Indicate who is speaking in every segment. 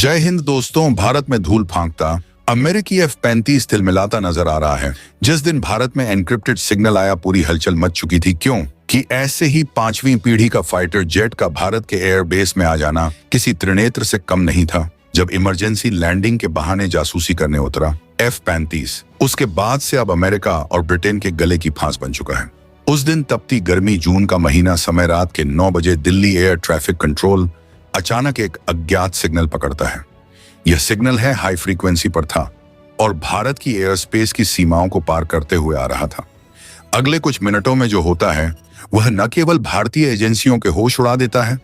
Speaker 1: जय हिंद दोस्तों। भारत में धूल फांकता अमेरिकी F-35 तिलमिलाता नजर आ रहा है। जिस दिन भारत में एनक्रिप्टेड सिग्नल आया, पूरी हलचल मच चुकी थी। क्यों कि ऐसे ही 5वीं पीढ़ी का फाइटर जेट का भारत के एयरबेस में आ जाना किसी त्रिनेत्र से कम नहीं था। जब इमरजेंसी लैंडिंग के बहाने जासूसी करने उतरा F-35, उसके बाद से अब अमेरिका और ब्रिटेन के गले की फांस बन चुका है। उस दिन तपती गर्मी जून का महीना, समय रात के 9 बजे दिल्ली एयर ट्रैफिक कंट्रोल अचानक एक अज्ञात सिग्नल पकड़ता है। यह सिग्नल है हाई फ्रीक्वेंसी पर था और भारत की एयर स्पेस की सीमाओं को पार करते हुए आ रहा था। अगले कुछ मिनटों में जो होता है वह न केवल भारतीय एजेंसियों के होश उड़ा देता है,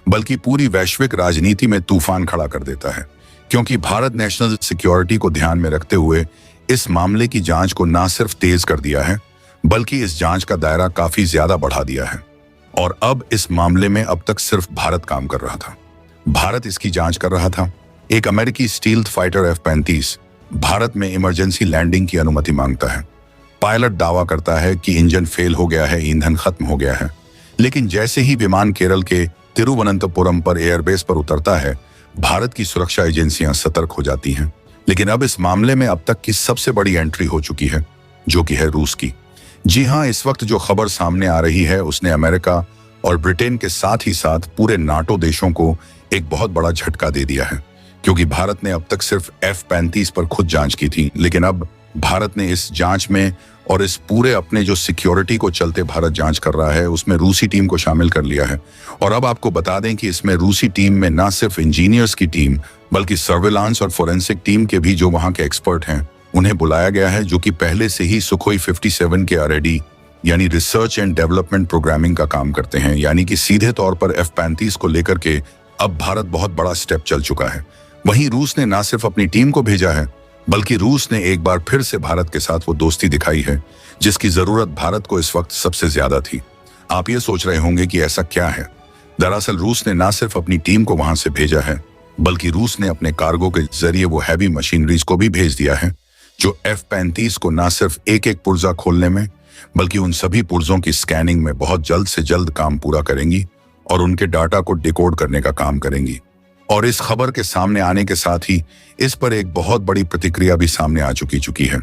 Speaker 1: बल्कि पूरी वैश्विक राजनीति में तूफान खड़ा कर देता है। क्योंकि भारत नेशनल सिक्योरिटी को ध्यान में रखते हुए इस मामले की जांच को न सिर्फ तेज कर दिया है, बल्कि इस जांच का दायरा काफी ज्यादा बढ़ा दिया है। और अब इस मामले में अब तक सिर्फ भारत काम कर रहा था। भारत इसकी जांच कर रहा था। एक अमेरिकी स्टील्थ फाइटर F-35 भारत में इमरजेंसी लैंडिंग की अनुमति मांगता है। पायलट दावा करता है कि इंजन फेल हो गया है, ईंधन खत्म हो गया है। लेकिन जैसे ही विमान केरल के तिरुवनंतपुरम पर एयरबेस पर उतरता है, भारत की सुरक्षा एजेंसियां सतर्क हो जाती हैं। लेकिन अब इस मामले में अब तक की सबसे बड़ी एंट्री हो चुकी है, जो कि है रूस की। जी हाँ, इस वक्त जो खबर सामने आ रही है उसने अमेरिका और ब्रिटेन के साथ ही साथ पूरे नाटो देशों को एक बहुत बड़ा झटका दे दिया है। क्योंकि भारत ने अब तक सिर्फ F-35 पर खुद जांच की थी, लेकिन अब भारत ने इस जांच में और इस पूरे अपने जो सिक्योरिटी को चलते भारत जांच कर रहा है उसमें रूसी टीम को शामिल कर लिया है। और अब आपको बता दें कि इसमें रूसी टीम में न सिर्फ इंजीनियर्स की टीम, बल्कि सर्विलांस और फोरेंसिक टीम के भी जो वहां के एक्सपर्ट हैं उन्हें बुलाया गया है, जो कि पहले से ही सुखोई 57 के R&D यानी रिसर्च एंड डेवलपमेंट प्रोग्रामिंग का काम करते हैं। यानी कि सीधे तौर पर F-35 को लेकर के अब भारत बहुत बड़ा स्टेप चल चुका है। वहीं रूस ने न सिर्फ अपनी टीम को भेजा है, बल्कि रूस ने एक बार फिर से भारत के साथ वो दोस्ती दिखाई है जिसकी जरूरत भारत को इस वक्त सबसे ज्यादा थी। आप ये सोच रहे होंगे कि ऐसा क्या है। दरअसल रूस ने न सिर्फ अपनी टीम को वहां से भेजा है, बल्कि रूस ने अपने कार्गो के जरिए वो हैवी मशीनरीज को भी भेज दिया है, जो F-35 को न सिर्फ एक एक पुर्जा खोलने में, बल्कि उन सभी पुर्जों की स्कैनिंग में बहुत जल्द से जल्द काम पूरा करेंगी और उनके डाटा को डिकोड करने का काम करेंगी। और इस खबर के सामने आने के साथ ही इस पर एक बहुत बड़ी प्रतिक्रिया भी सामने आ चुकी है।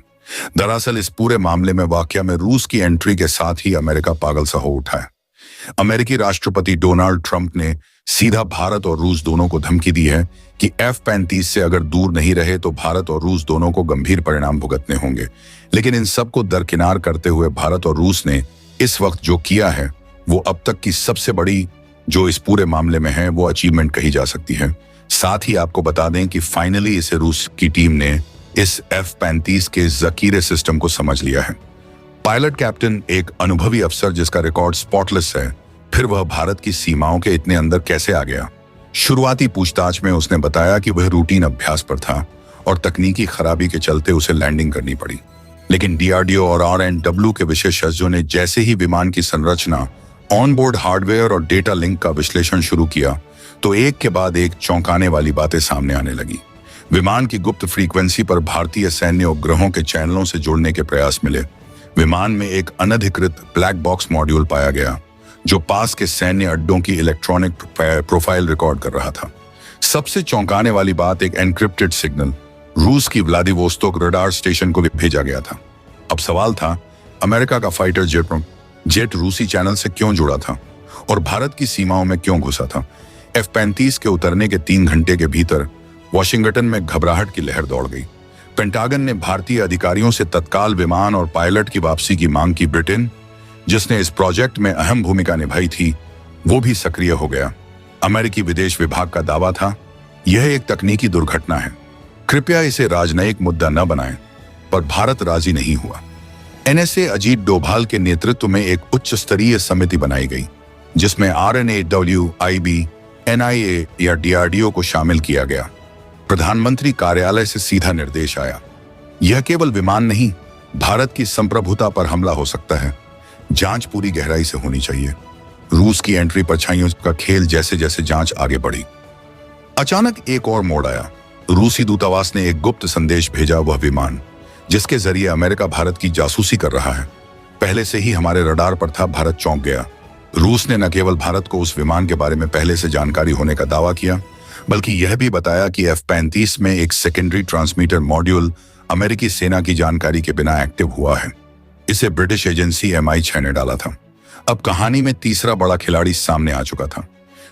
Speaker 1: दरअसल इस पूरे मामले में वाकया में रूस की एंट्री के साथ ही अमेरिका पागल सा हो उठा है। अमेरिकी राष्ट्रपति डोनाल्ड ट्रंप ने सीधा भारत और रूस दोनों को धमकी दी है कि F-35 से अगर दूर नहीं रहे तो भारत और रूस दोनों को गंभीर परिणाम भुगतने होंगे। लेकिन इन सबको दरकिनार करते हुए भारत और रूस ने इस वक्त जो किया है वो अब तक की सबसे बड़ी जो इस पूरे मामले में है वो अचीवमेंट कही जा सकती है। साथ ही आपको बता दें कि फाइनली इसे रूस की टीम ने इस F-35 के जकीरे सिस्टम को समझ लिया है। पायलट कैप्टन, एक अनुभवी अफसर जिसका रिकॉर्ड स्पॉटलेस है, फिर वह भारत की सीमाओं के इतने अंदर कैसे आ गया। शुरुआती पूछताछ में उसने बताया कि वह रूटीन अभ्यास पर था और तकनीकी खराबी के चलते उसे लैंडिंग करनी पड़ी। लेकिन DRDO और R&W के विशेषज्ञों ने जैसे ही विमान की संरचना, ऑनबोर्ड हार्डवेयर और डेटा लिंक का विश्लेषण शुरू किया तो एक के बाद एक चौंकाने वाली बातें सामने आने लगी। विमान की गुप्त फ्रीक्वेंसी पर भारतीय सैन्य उपग्रहों के चैनलों से जुड़ने के प्रयास मिले। विमान में एक अनधिकृत ब्लैक बॉक्स मॉड्यूल पाया गया जो पास के सैन्य अड्डों की इलेक्ट्रॉनिक प्रोफाइल रिकॉर्ड कर रहा था। सबसे चौंकाने वाली बात, एक एनक्रिप्टेड सिग्नल रूस की व्लादिवोस्तोक रडार स्टेशन को भी भेजा गया था। अब सवाल था, अमेरिका का फाइटर जेट रूसी चैनल से क्यों जुड़ा था और भारत की सीमाओं में क्यों घुसा था। F-35 के उतरने के 3 घंटे के भीतर वॉशिंगटन में घबराहट की लहर दौड़ गई। पेंटागन ने भारतीय अधिकारियों से तत्काल विमान और पायलट की वापसी की मांग की। ब्रिटेन, जिसने इस प्रोजेक्ट में अहम भूमिका निभाई थी, वो भी सक्रिय हो गया। अमेरिकी विदेश विभाग का दावा था, यह एक तकनीकी दुर्घटना है, कृपया इसे राजनयिक मुद्दा न बनाएं, पर भारत राजी नहीं हुआ। NSA अजीत डोभाल के नेतृत्व में एक उच्च स्तरीय समिति बनाई गई जिसमें RNAW, IB, NIA या DRDO को शामिल किया गया। प्रधानमंत्री कार्यालय से सीधा निर्देश आया, यह केवल विमान नहीं, भारत की संप्रभुता पर हमला हो सकता है, जांच पूरी गहराई से होनी चाहिए। रूस की एंट्री परछाइयों का खेल जैसे जैसे जांच आगे बढ़ी, अचानक एक और मोड़ आया। रूसी दूतावास ने एक गुप्त संदेश भेजा। वह विमान जिसके जरिए अमेरिका भारत की जासूसी कर रहा है पहले से ही हमारे रडार पर था। भारत चौंक गया। रूस ने न केवल भारत को उस विमान के बारे में पहले से जानकारी होने का दावा किया, बल्कि यह भी बताया कि F-35 में एक सेकेंडरी ट्रांसमीटर मॉड्यूल अमेरिकी सेना की जानकारी के बिना एक्टिव हुआ है। इसे ब्रिटिश एजेंसी MI6 ने डाला था। अब कहानी में तीसरा बड़ा खिलाड़ी सामने आ चुका था।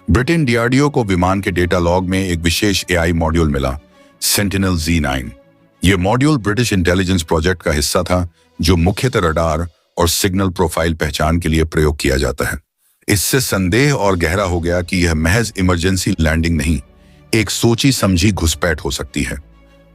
Speaker 1: ब्रिटेन DRDO को विमान के डेटा लॉग में एक विशेष AI मॉड्यूल मिला, सेंटिनल Z9। यह मॉड्यूल ब्रिटिश इंटेलिजेंस प्रोजेक्ट का हिस्सा था, जो मुख्यतः रडार और सिग्नल प्रोफाइल पहचान के लिए प्रयोग किया जाता है। इससे संदेह और गहरा हो गया कि यह महज इमरजेंसी लैंडिंग नहीं, एक सोची समझी घुसपैठ हो सकती है।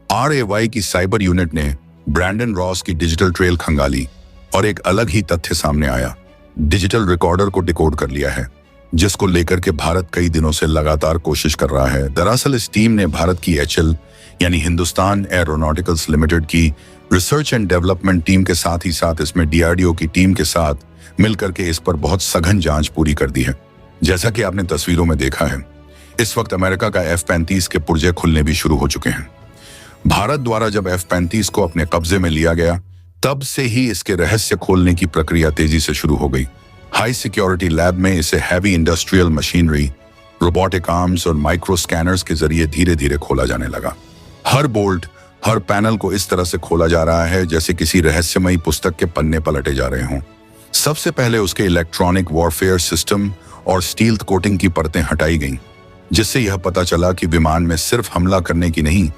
Speaker 1: RAY की साइबर यूनिट ने ब्रैंडन रॉस की डिजिटल ट्रेल खंगाली और एक अलग ही तथ्य सामने आया। डिजिटल रिकॉर्डर को डिकोड कर लिया है, जिसको लेकर के भारत कई दिनों से लगातार कोशिश कर रहा है। दरअसल इस टीम ने भारत की HL यानी हिंदुस्तान एरोनॉटिकल्स लिमिटेड की रिसर्च एंड डेवलपमेंट टीम के साथ ही साथ इसमें DRDO की टीम के साथ मिलकर के इस पर बहुत सघन जांच पूरी कर दी है। जैसा कि आपने तस्वीरों में देखा है, इस वक्त अमेरिका का F-35 के पुर्जे खुलने भी शुरू हो चुके हैं। भारत द्वारा जब F-35 को अपने कब्जे में लिया गया, तब से ही इसके रहस्य खोलने की प्रक्रिया तेजी से शुरू हो गई। हाई सिक्योरिटी लैब में इसे heavy industrial machinery, robotic arms और माइक्रो स्कैनर्स के जरिए धीरे धीरे खोला जाने लगा। हर बोल्ट, हर पैनल को इस तरह से खोला जा रहा है जैसे किसी रहस्यमयी पुस्तक के पन्ने पलटे जा रहे हों। सबसे पहले उसके इलेक्ट्रॉनिक वॉरफेयर सिस्टम और स्टील कोटिंग की परतें हटाई गईं, जिससे यह पता चला कि विमान में सिर्फ हमला करने की नहीं,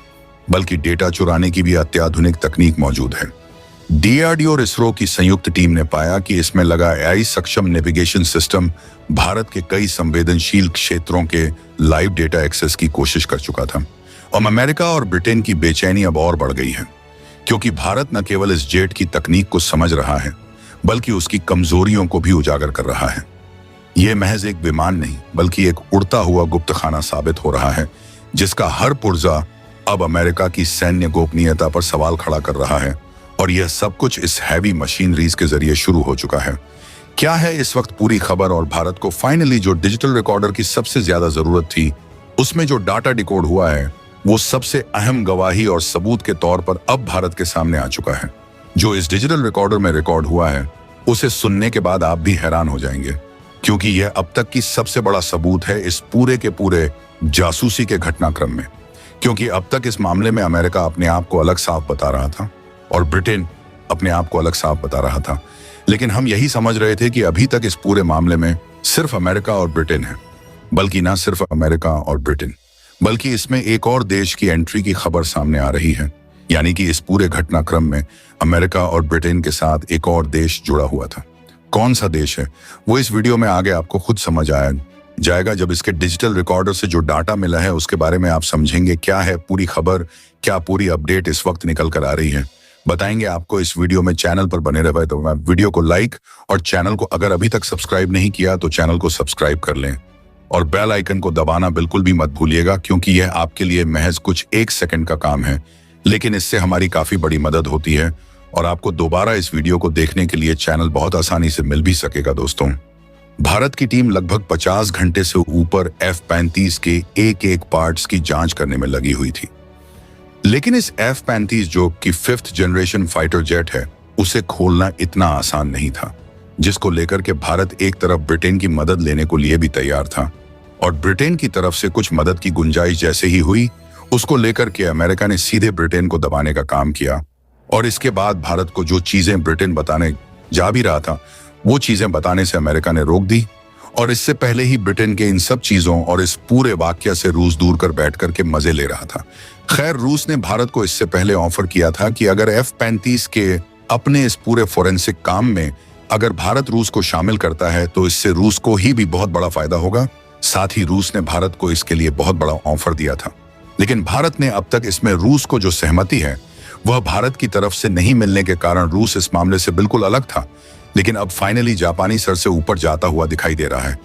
Speaker 1: बल्कि डेटा चुराने की भी अत्याधुनिक तकनीक मौजूद है। DRDO और इसरो की संयुक्त टीम ने पाया कि इसमें लगा AI सक्षम नेविगेशन सिस्टम भारत के कई संवेदनशील क्षेत्रों के लाइव डेटा एक्सेस की कोशिश कर चुका था। और अमेरिका और ब्रिटेन की बेचैनी अब और बढ़ गई है, क्योंकि भारत न केवल इस जेट की तकनीक को समझ रहा है, बल्कि उसकी कमजोरियों को भी उजागर कर रहा है। यह महज एक विमान नहीं, बल्कि एक उड़ता हुआ गुप्तखाना साबित हो रहा है, जिसका हर पुर्जा अब अमेरिका की सैन्य गोपनीयता पर सवाल खड़ा कर रहा है। और यह सब कुछ इस हैवी मशीनरीज के जरिए शुरू हो चुका है। क्या है इस वक्त पूरी खबर, और भारत को फाइनली जो डिजिटल रिकॉर्डर की सबसे ज्यादा जरूरत थी, उसमें जो डाटा डिकोड हुआ है, वो सबसे अहम गवाही और सबूत के तौर पर अब भारत के सामने आ चुका है। जो इस डिजिटल रिकॉर्डर में रिकॉर्ड हुआ है, उसे सुनने के बाद आप भी हैरान हो जाएंगे, क्योंकि यह अब तक की सबसे बड़ा सबूत है इस पूरे के पूरे जासूसी के घटनाक्रम में। क्योंकि अब तक इस मामले में अमेरिका अपने आप को अलग साफ बता रहा था और ब्रिटेन अपने आप को अलग साफ बता रहा था, लेकिन हम यही समझ रहे थे कि अभी तक इस पूरे मामले में सिर्फ अमेरिका और ब्रिटेन है। बल्कि ना सिर्फ अमेरिका और ब्रिटेन, बल्कि इसमें एक और देश की एंट्री की खबर सामने आ रही है। यानी कि इस पूरे घटनाक्रम में अमेरिका और ब्रिटेन के साथ एक और देश जुड़ा हुआ था। कौन सा देश है वो इस वीडियो में आगे आपको खुद समझ आया जाएगा। जब इसके डिजिटल रिकॉर्डर से जो डाटा मिला है उसके बारे में आप समझेंगे क्या है पूरी खबर, क्या पूरी अपडेट इस वक्त निकल कर आ रही है, बताएंगे आपको इस वीडियो में। चैनल पर बने रहे तो वीडियो को लाइक और चैनल को अगर अभी तक सब्सक्राइब नहीं किया तो चैनल को सब्सक्राइब कर लें और बेल आइकन को दबाना बिल्कुल भी मत भूलिएगा, क्योंकि यह आपके लिए महज कुछ 1 सेकंड का काम है, लेकिन इससे हमारी काफी बड़ी मदद होती है और आपको दोबारा इस वीडियो को देखने के लिए चैनल बहुत आसानी से मिल भी सकेगा। दोस्तों, भारत की टीम लगभग 50 घंटे से ऊपर F-35 के एक पार्ट्स की जांच करने में लगी हुई थी, लेकिन इस F-35 जो कि 5th जनरेशन फाइटर जेट है, उसे खोलना इतना आसान नहीं था, जिसको लेकर के भारत एक तरफ ब्रिटेन की मदद लेने को लिए भी तैयार था और ब्रिटेन की तरफ से कुछ मदद की गुंजाइश जैसे ही हुई, उसको लेकर के अमेरिका ने सीधे ब्रिटेन को दबाने का काम किया। और इसके बाद भारत को जो चीजें ब्रिटेन बताने जा भी रहा था, वो चीजें बताने से अमेरिका ने रोक दी। और इससे पहले ही ब्रिटेन के इन सब चीजों और इस पूरे वाकया से रूस दूर कर बैठ करके मजे ले रहा था। खैर, रूस ने भारत को इससे पहले ऑफर किया था कि अगर F-35 के अपने इस पूरे फोरेंसिक काम में अगर भारत रूस को शामिल करता है तो इससे रूस को ही भी बहुत बड़ा फायदा होगा। साथ ही रूस ने भारत को इसके लिए बहुत बड़ा ऑफर दिया था, लेकिन भारत ने अब तक इसमें रूस को जो सहमति है वह भारत की तरफ से नहीं मिलने के कारण रूस इस मामले से बिल्कुल अलग था। लेकिन अब फाइनली जापानी सर से ऊपर जाता हुआ दिखाई दे रहा है,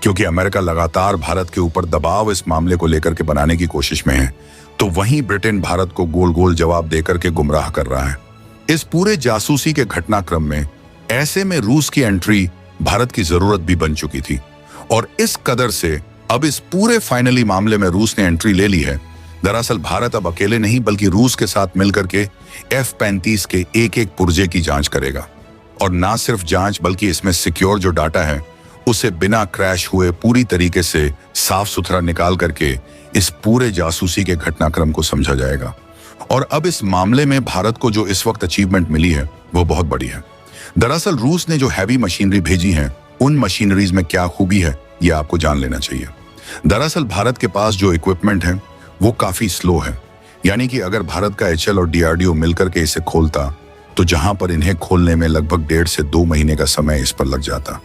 Speaker 1: क्योंकि अमेरिका लगातार भारत के ऊपर दबाव इस मामले को लेकर के बनाने की कोशिश में है, तो वहीं ब्रिटेन भारत को गोल गोल जवाब देकर के गुमराह कर रहा है इस पूरे जासूसी के घटनाक्रम में। ऐसे में रूस की एंट्री भारत की जरूरत भी बन चुकी थी और इस कदर से अब इस पूरे फाइनली मामले में रूस ने एंट्री ले ली है। दरअसल भारत अब अकेले नहीं बल्कि रूस के साथ मिलकर के F-35 के एक पुर्जे की जांच करेगा। और ना सिर्फ जांच, बल्कि इसमें सिक्योर जो डाटा है उसे बिना क्रैश हुए पूरी तरीके से साफ सुथरा निकाल करके इस पूरे जासूसी के घटनाक्रम को समझा जाएगा। और अब इस मामले में भारत को जो इस वक्त अचीवमेंट मिली है वो बहुत बड़ी है। दरअसल रूस ने जो हैवी मशीनरी भेजी है, उन मशीनरीज में क्या खूबी है ये आपको जान लेना चाहिए। दरअसल भारत के पास जो इक्विपमेंट है वो काफी स्लो है, यानी कि अगर भारत का एचएल और डीआरडीओ मिलकर के इसे खोलता तो जहां पर इन्हें खोलने में लगभग 1.5 से 2 महीने का समय इस पर लग जाता,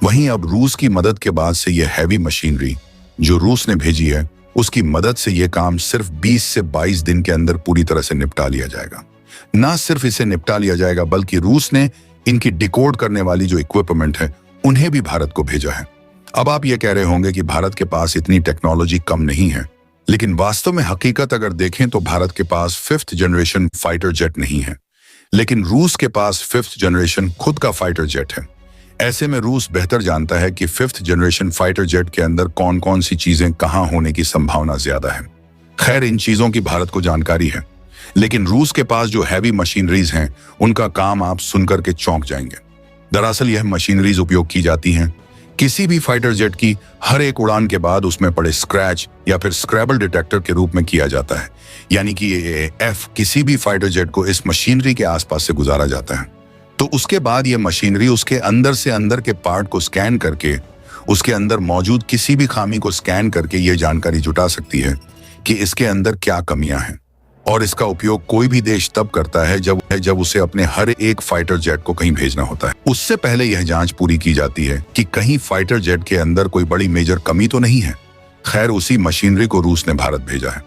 Speaker 1: वहीं अब रूस की मदद के बाद से यह हैवी मशीनरी जो रूस ने भेजी है उसकी मदद से यह काम सिर्फ 20 से 22 दिन के अंदर पूरी तरह से निपटा लिया जाएगा। ना सिर्फ इसे निपटा लिया जाएगा बल्कि रूस ने इनकी डिकोड करने वाली जो इक्विपमेंट है उन्हें भी भारत को भेजा है। अब आप ये कह रहे होंगे कि भारत के पास इतनी टेक्नोलॉजी कम नहीं है, लेकिन वास्तव में हकीकत अगर देखें तो भारत के पास 5th जनरेशन फाइटर जेट नहीं है, लेकिन रूस के पास 5th जनरेशन खुद का फाइटर जेट है। ऐसे में रूस बेहतर जानता है कि 5th जनरेशन फाइटर जेट के अंदर कौन कौन सी चीजें कहां होने की संभावना ज्यादा है। खैर, इन चीजों की भारत को जानकारी है, लेकिन रूस के पास जो हैवी मशीनरीज हैं उनका काम आप सुनकर के चौंक जाएंगे। दरअसल यह मशीनरीज उपयोग की जाती हैं किसी भी फाइटर जेट की हर एक उड़ान के बाद उसमें पड़े स्क्रैच या फिर स्क्रैबल डिटेक्टर के रूप में किया जाता है, यानी कि एफ किसी भी फाइटर जेट को इस मशीनरी के आसपास से गुजारा जाता है। तो उसके बाद यह मशीनरी उसके अंदर से अंदर के पार्ट को स्कैन करके उसके अंदर मौजूद किसी भी खामी को स्कैन करके यह जानकारी जुटा सकती है कि इसके अंदर क्या कमियां हैं। और इसका उपयोग कोई भी देश तब करता है जब उसे अपने हर एक फाइटर जेट को कहीं भेजना होता है। उससे पहले यह जांच पूरी की जाती है कि कहीं फाइटर जेट के अंदर कोई बड़ी मेजर कमी तो नहीं है। खैर, उसी मशीनरी को रूस ने भारत भेजा है।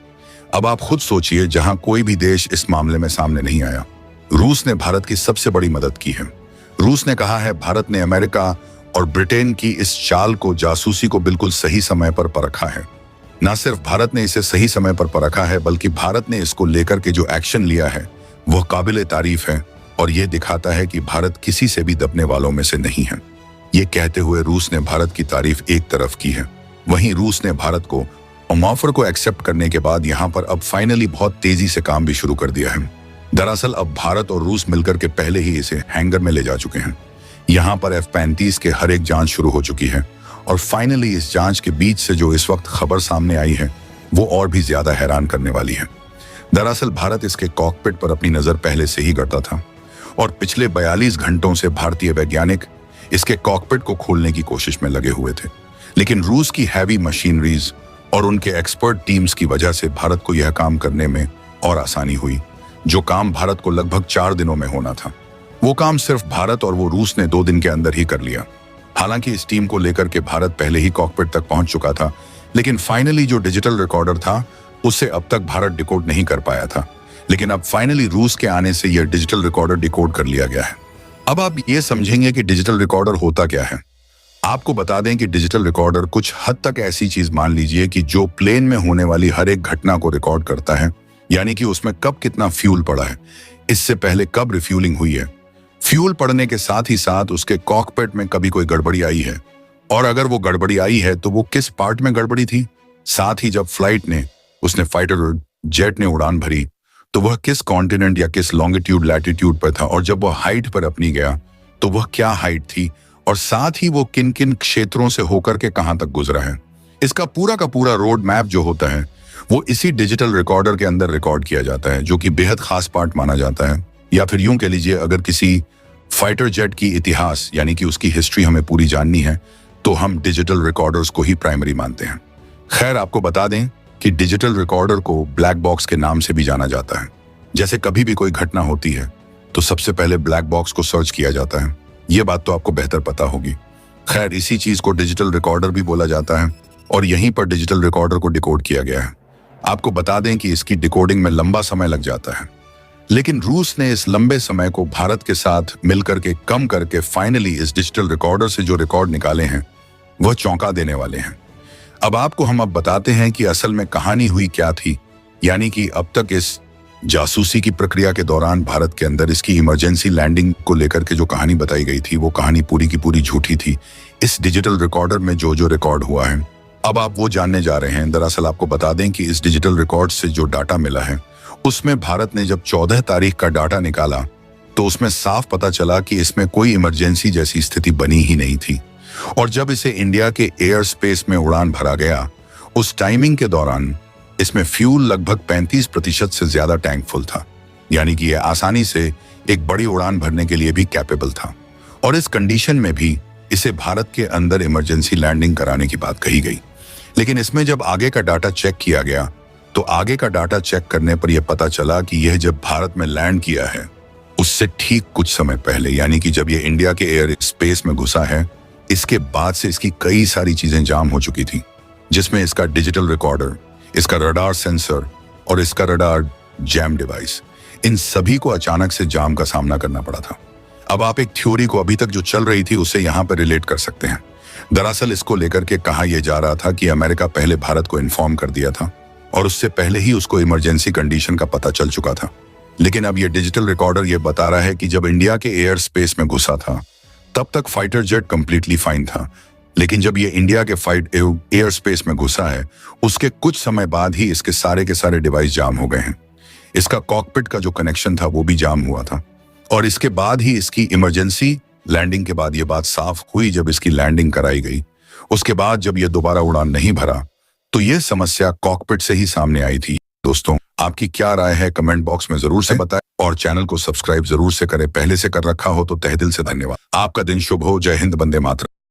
Speaker 1: अब आप खुद सोचिए, जहां कोई भी देश इस मामले में सामने नहीं आया, रूस ने भारत की सबसे बड़ी मदद की है। रूस ने कहा है भारत ने अमेरिका और ब्रिटेन की इस चाल को, जासूसी को बिल्कुल सही समय पर परखा है। न सिर्फ भारत ने इसे सही समय पर परखा है बल्कि भारत ने इसको लेकर के जो एक्शन लिया है वह काबिले तारीफ है और यह दिखाता है कि भारत किसी से भी दबने वालों में से नहीं है। ये कहते हुए रूस ने भारत की तारीफ एक तरफ की है, वहीं रूस ने भारत को ऑफर को एक्सेप्ट करने के बाद यहाँ पर अब फाइनली बहुत तेजी से काम भी शुरू कर दिया है। दरअसल अब भारत और रूस मिलकर के पहले ही इसे हैंगर में ले जा चुके हैं। यहाँ पर F-35 के हर एक जांच शुरू हो चुकी है और फाइनली इस जांच के बीच से जो इस वक्त खबर सामने आई है वो और भी ज्यादा हैरान करने वाली है। दरअसल भारत इसके कॉकपिट पर अपनी नजर पहले से ही करता था और पिछले 42 घंटों से भारतीय वैज्ञानिक इसके कॉकपिट को खोलने की कोशिश में लगे हुए थे, लेकिन रूस की हैवी मशीनरीज और उनके एक्सपर्ट टीम्स की वजह से भारत को यह काम करने में और आसानी हुई। जो काम भारत को लगभग 4 दिनों में होना था, वो काम सिर्फ भारत और वो रूस ने 2 दिन के अंदर ही कर लिया। हालांकि इस टीम को लेकर के भारत पहले ही कॉकपिट तक पहुंच चुका था, लेकिन फाइनली जो डिजिटल रिकॉर्डर था उससे अब तक भारत डिकोड नहीं कर पाया था, लेकिन अब फाइनली रूस के आने से यह डिजिटल रिकॉर्डर डिकोड कर लिया गया है। अब आप ये समझेंगे कि डिजिटल रिकॉर्डर होता क्या है। आपको बता दें कि डिजिटल रिकॉर्डर कुछ हद तक ऐसी चीज मान लीजिए कि जो प्लेन में होने वाली हर एक घटना को रिकॉर्ड करता है, यानी कि उसमें कब कितना फ्यूल पड़ा है, इससे पहले कब रिफ्यूलिंग हुई है, फ्यूल पड़ने के साथ ही साथ उसके कॉकपिट में कभी कोई गड़बड़ी आई है, और अगर वो गड़बड़ी आई है तो वो किस पार्ट में गड़बड़ी थी, साथ ही जब उसने फाइटर जेट ने उड़ान भरी तो वह किस कॉन्टिनेंट या किस लॉन्गिट्यूड लैटिट्यूड पर था, और जब वह हाइट पर अपनी गया तो वह क्या हाइट थी, और साथ ही वो किन किन क्षेत्रों से होकर के कहां तक गुजरा है। इसका पूरा का पूरा रोड मैप जो होता है वो इसी डिजिटल रिकॉर्डर के अंदर रिकॉर्ड किया जाता है, जो कि बेहद खास पार्ट माना जाता है। या फिर यूं कह लीजिए, अगर किसी फाइटर जेट की इतिहास यानी कि उसकी हिस्ट्री हमें पूरी जाननी है तो हम डिजिटल रिकॉर्डर्स को ही प्राइमरी मानते हैं। खैर, आपको बता दें कि डिजिटल रिकॉर्डर को ब्लैक बॉक्स के नाम से भी जाना जाता है। जैसे कभी भी कोई घटना होती है तो सबसे पहले ब्लैक बॉक्स को सर्च किया जाता है, ये बात तो आपको बेहतर पता होगी। खैर, इसी चीज को डिजिटल रिकॉर्डर भी बोला जाता है और यहीं पर डिजिटल रिकॉर्डर को डिकोड किया गया है। आपको बता दें कि इसकी डिकोडिंग में लंबा समय लग जाता है, लेकिन रूस ने इस लंबे समय को भारत के साथ मिलकर के कम करके फाइनली इस डिजिटल रिकॉर्डर से जो रिकॉर्ड निकाले हैं वह चौंका देने वाले हैं। अब आपको हम बताते हैं कि असल में कहानी हुई क्या थी, यानी कि अब तक इस जासूसी की प्रक्रिया के दौरान भारत के अंदर इसकी इमरजेंसी लैंडिंग को लेकर के जो कहानी बताई गई थी वो कहानी पूरी की पूरी झूठी थी। इस डिजिटल रिकॉर्डर में जो जो रिकॉर्ड हुआ है अब आप वो जानने जा रहे हैं। दरअसल आपको बता दें कि इस डिजिटल रिकॉर्ड से जो डाटा मिला है उसमें भारत ने जब 14 तारीख का डाटा निकाला तो उसमें साफ पता चला कि इसमें कोई इमरजेंसी जैसी स्थिति बनी ही नहीं थी। और जब इसे इंडिया के एयर स्पेस में उड़ान भरा गया, उस टाइमिंग के दौरान इसमें फ्यूल लगभग 35% से ज्यादा टैंक फुल था, यानी कि यह आसानी से एक बड़ी उड़ान भरने के लिए भी कैपेबल था। और इस कंडीशन में भी इसे भारत के अंदर इमरजेंसी लैंडिंग कराने की बात कही गई। लेकिन इसमें जब आगे का डाटा चेक किया गया, तो आगे का डाटा चेक करने पर यह पता चला कि यह जब भारत में लैंड किया है उससे ठीक कुछ समय पहले, यानी कि जब यह इंडिया के एयर स्पेस में घुसा है, इसके बाद से इसकी कई सारी चीजें जाम हो चुकी थी, जिसमें इसका डिजिटल रिकॉर्डर, इसका रडार सेंसर और इसका रडार जैम डिवाइस, इन सभी को अचानक से जाम का सामना करना पड़ा था। अब आप एक थ्योरी को अभी तक जो चल रही थी उसे यहाँ पर रिलेट कर सकते हैं। दरअसल इसको लेकर के कहा यह जा रहा था कि अमेरिका पहले भारत को इन्फॉर्म कर दिया था और उससे पहले ही उसको इमरजेंसी कंडीशन का पता चल चुका था। लेकिन अब यह डिजिटल रिकॉर्डर यह बता रहा है कि जब इंडिया के एयर स्पेस में घुसा था तब तक फाइटर जेट कंप्लीटली फाइन था, लेकिन जब ये इंडिया के एयर स्पेस में घुसा है उसके कुछ समय बाद ही इसके सारे डिवाइस जाम हो गए हैं। इसका कॉकपिट का जो कनेक्शन था वो भी जाम हुआ था, और इसके बाद ही इसकी इमरजेंसी लैंडिंग के बाद ये बात साफ हुई जब इसकी लैंडिंग कराई गई। उसके बाद जब ये दोबारा उड़ान नहीं भरा तो ये समस्या कॉकपिट से ही सामने आई थी। दोस्तों, आपकी क्या राय है कमेंट बॉक्स में जरूर से बताएं और चैनल को सब्सक्राइब जरूर से करें। पहले से कर रखा हो तो तहे दिल से धन्यवाद। आपका दिन शुभ हो। जय हिंद, वंदे मातरम।